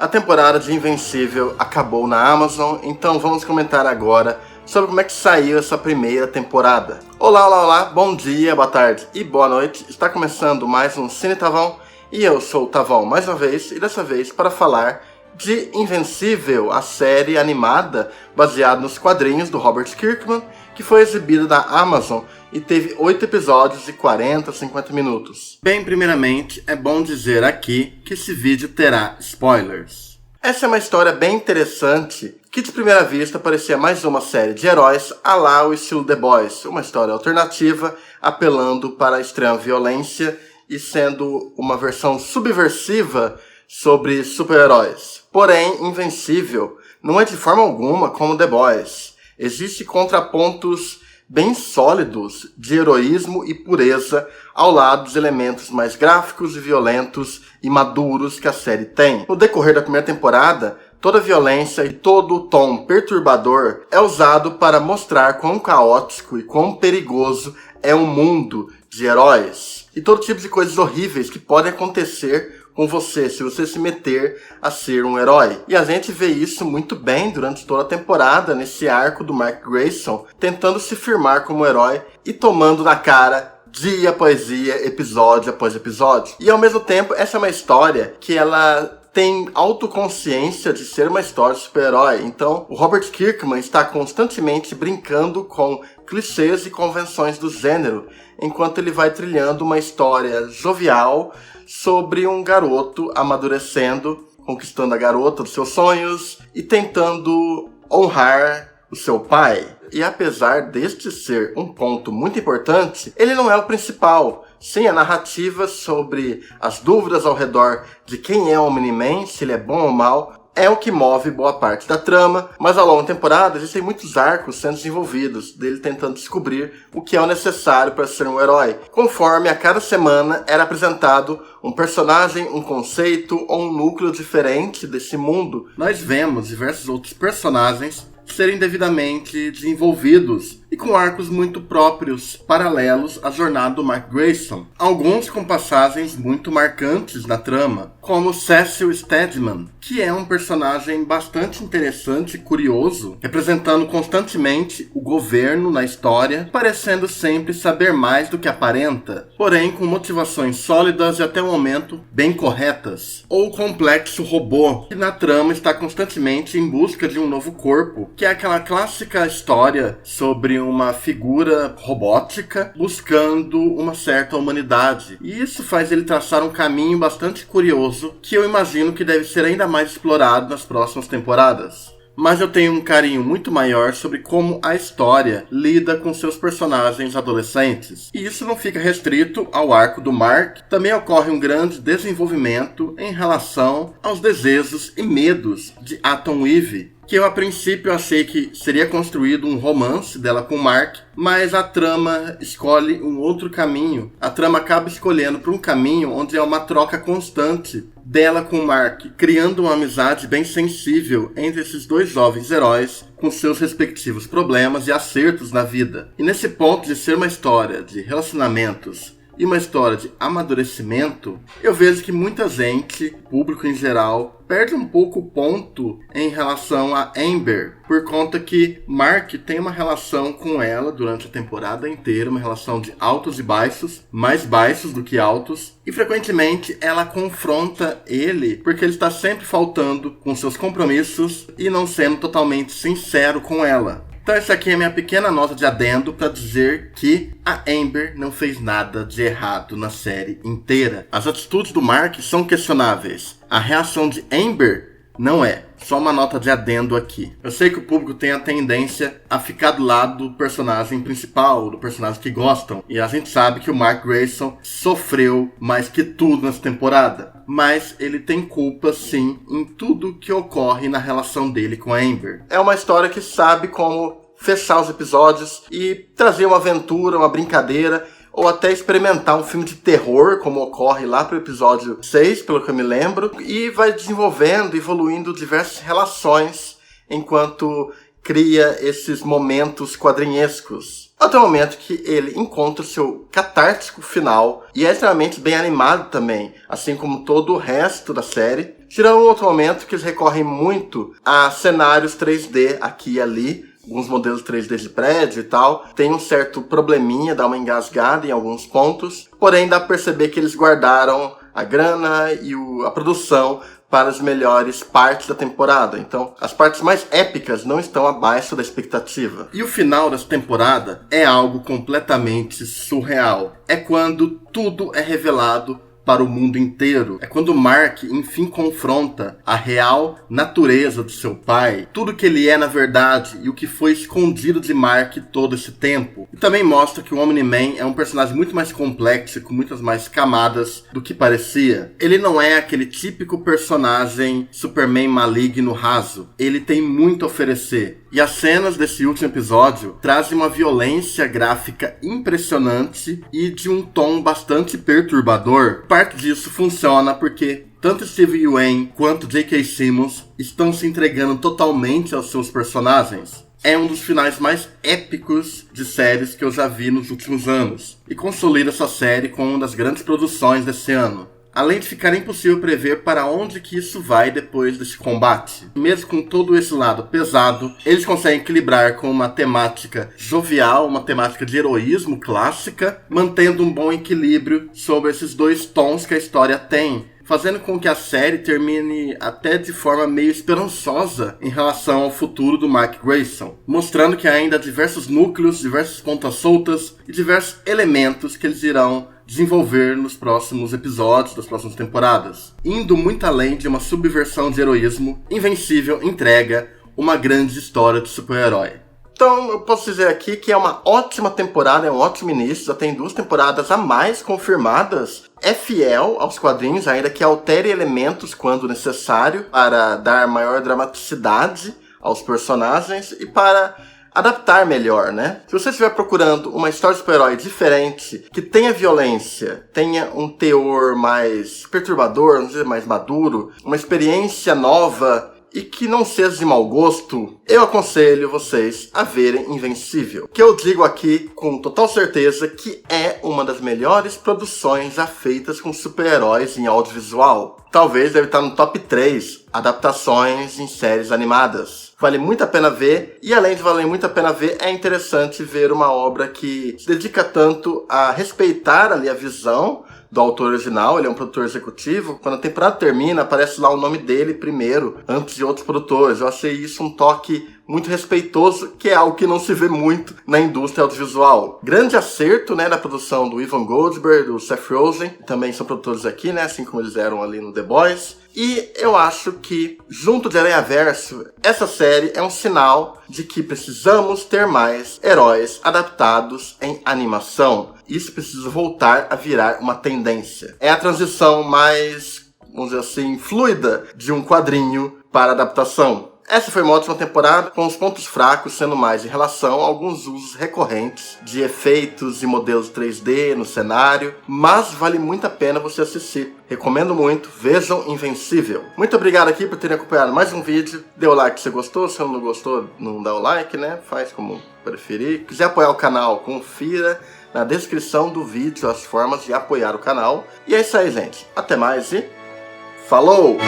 A temporada de Invencível acabou na Amazon, então vamos comentar agora sobre como é que saiu essa primeira temporada. Olá, bom dia, boa tarde e boa noite. Está começando mais um Cine Tavão e eu sou o Tavão mais uma vez, e dessa vez para falar de Invencível, a série animada baseada nos quadrinhos do Robert Kirkman, que foi exibida na Amazon e teve 8 episódios de 40 a 50 minutos. Bem, primeiramente, é bom dizer aqui que esse vídeo terá spoilers. Essa é uma história bem interessante, que de primeira vista parecia mais uma série de heróis à la o estilo The Boys, uma história alternativa, apelando para a extrema violência e sendo uma versão subversiva sobre super-heróis. Porém, Invencível não é de forma alguma como The Boys. Existem contrapontos bem sólidos de heroísmo e pureza ao lado dos elementos mais gráficos e violentos e maduros que a série tem. No decorrer da primeira temporada, toda a violência e todo o tom perturbador é usado para mostrar quão caótico e quão perigoso é um mundo de heróis. E todo tipo de coisas horríveis que podem acontecer com você, se você se meter a ser um herói. E a gente vê isso muito bem durante toda a temporada, nesse arco do Mark Grayson, tentando se firmar como herói e tomando na cara dia após dia, episódio após episódio. E ao mesmo tempo, essa é uma história que ela tem autoconsciência de ser uma história de super-herói. Então, o Robert Kirkman está constantemente brincando com clichês e convenções do gênero, enquanto ele vai trilhando uma história jovial sobre um garoto amadurecendo, conquistando a garota dos seus sonhos e tentando honrar o seu pai. E apesar deste ser um ponto muito importante, ele não é o principal. Sim, a narrativa sobre as dúvidas ao redor de quem é o Omni-Man, se ele é bom ou mal, é o que move boa parte da trama, mas ao longo da temporada existem muitos arcos sendo desenvolvidos, dele tentando descobrir o que é o necessário para ser um herói, conforme a cada semana era apresentado um personagem, um conceito ou um núcleo diferente desse mundo. Nós vemos diversos outros personagens serem devidamente desenvolvidos e com arcos muito próprios, paralelos à jornada do Mark Grayson. Alguns com passagens muito marcantes na trama, como Cecil Stedman, que é um personagem bastante interessante e curioso, representando constantemente o governo na história, parecendo sempre saber mais do que aparenta, porém com motivações sólidas e até o momento bem corretas. Ou o complexo robô, que na trama está constantemente em busca de um novo corpo, que é aquela clássica história sobre uma figura robótica buscando uma certa humanidade. E isso faz ele traçar um caminho bastante curioso que eu imagino que deve ser ainda mais explorado nas próximas temporadas. Mas eu tenho um carinho muito maior sobre como a história lida com seus personagens adolescentes. E isso não fica restrito ao arco do Mark. Também ocorre um grande desenvolvimento em relação aos desejos e medos de Atom Eve, que eu a princípio achei que seria construído um romance dela com o Mark, mas a trama escolhe um outro caminho. A trama acaba escolhendo por um caminho onde é uma troca constante dela com o Mark, criando uma amizade bem sensível entre esses dois jovens heróis com seus respectivos problemas e acertos na vida. E nesse ponto de ser uma história de relacionamentos e uma história de amadurecimento, eu vejo que muita gente, público em geral, perde um pouco o ponto em relação a Amber, por conta que Mark tem uma relação com ela durante a temporada inteira, uma relação de altos e baixos, mais baixos do que altos, e frequentemente ela confronta ele porque ele está sempre faltando com seus compromissos e não sendo totalmente sincero com ela. Então essa aqui é a minha pequena nota de adendo para dizer que a Amber não fez nada de errado na série inteira. As atitudes do Mark são questionáveis. A reação de Amber não é. Só uma nota de adendo aqui. Eu sei que o público tem a tendência a ficar do lado do personagem principal, do personagem que gostam. E a gente sabe que o Mark Grayson sofreu mais que tudo nessa temporada. Mas ele tem culpa, sim, em tudo que ocorre na relação dele com a Amber. É uma história que sabe como fechar os episódios e trazer uma aventura, uma brincadeira, ou até experimentar um filme de terror, como ocorre lá pro episódio 6, pelo que eu me lembro, e vai desenvolvendo, evoluindo diversas relações enquanto cria esses momentos quadrinhescos. Até o momento que ele encontra o seu catártico final e é extremamente bem animado também, assim como todo o resto da série. Tirando um outro momento que eles recorrem muito a cenários 3D aqui e ali, alguns modelos 3D de prédio e tal, tem um certo probleminha, dá uma engasgada em alguns pontos, porém dá pra perceber que eles guardaram a grana e a produção para as melhores partes da temporada. Então, as partes mais épicas não estão abaixo da expectativa. E o final dessa temporada é algo completamente surreal. É quando tudo é revelado para o mundo inteiro. É quando Mark, enfim, confronta a real natureza do seu pai, tudo que ele é na verdade e o que foi escondido de Mark todo esse tempo. E também mostra que o Omni-Man é um personagem muito mais complexo e com muitas mais camadas do que parecia. Ele não é aquele típico personagem Superman maligno raso. Ele tem muito a oferecer. E as cenas desse último episódio trazem uma violência gráfica impressionante e de um tom bastante perturbador. Parte disso funciona porque tanto Steve Yeun quanto J.K. Simmons estão se entregando totalmente aos seus personagens. É um dos finais mais épicos de séries que eu já vi nos últimos anos, e consolida essa série como uma das grandes produções desse ano. Além de ficar impossível prever para onde que isso vai depois desse combate. Mesmo com todo esse lado pesado, eles conseguem equilibrar com uma temática jovial, uma temática de heroísmo clássica, mantendo um bom equilíbrio sobre esses dois tons que a história tem, fazendo com que a série termine até de forma meio esperançosa em relação ao futuro do Mark Grayson, mostrando que ainda há diversos núcleos, diversas pontas soltas e diversos elementos que eles irão desenvolver nos próximos episódios das próximas temporadas. Indo muito além de uma subversão de heroísmo, Invencível entrega uma grande história de super-herói. Então eu posso dizer aqui que é uma ótima temporada, é um ótimo início, já tem 2 temporadas a mais confirmadas. É fiel aos quadrinhos, ainda que altere elementos quando necessário para dar maior dramaticidade aos personagens e para adaptar melhor, né? Se você estiver procurando uma história de super-herói diferente, que tenha violência, tenha um teor mais perturbador, vamos dizer, mais maduro, uma experiência nova e que não seja de mau gosto, eu aconselho vocês a verem Invencível, que eu digo aqui com total certeza que é uma das melhores produções já feitas com super-heróis em audiovisual. Talvez deve estar no top 3 adaptações em séries animadas. Vale muito a pena ver, e além de valer muito a pena ver, é interessante ver uma obra que se dedica tanto a respeitar ali a visão do autor original. Ele é um produtor executivo. Quando a temporada termina, aparece lá o nome dele primeiro, antes de outros produtores. Eu achei isso um toque muito respeitoso, que é algo que não se vê muito na indústria audiovisual. Grande acerto, né, na produção do Evan Goldberg, do Seth Rogen, também são produtores aqui, né, assim como eles eram ali no The Boys. E eu acho que, junto de Aranhaverso, essa série é um sinal de que precisamos ter mais heróis adaptados em animação. Isso precisa voltar a virar uma tendência. É a transição mais, vamos dizer assim, fluida de um quadrinho para adaptação. Essa foi uma ótima temporada, com os pontos fracos sendo mais em relação a alguns usos recorrentes de efeitos e modelos 3D no cenário, mas vale muito a pena você assistir. Recomendo muito, vejam Invencível. Muito obrigado aqui por terem acompanhado mais um vídeo. Dê o like se gostou, se não gostou, não dá o like, né? Faz como preferir. Quiser apoiar o canal, confira na descrição do vídeo as formas de apoiar o canal. E é isso aí, gente. Até mais e falou!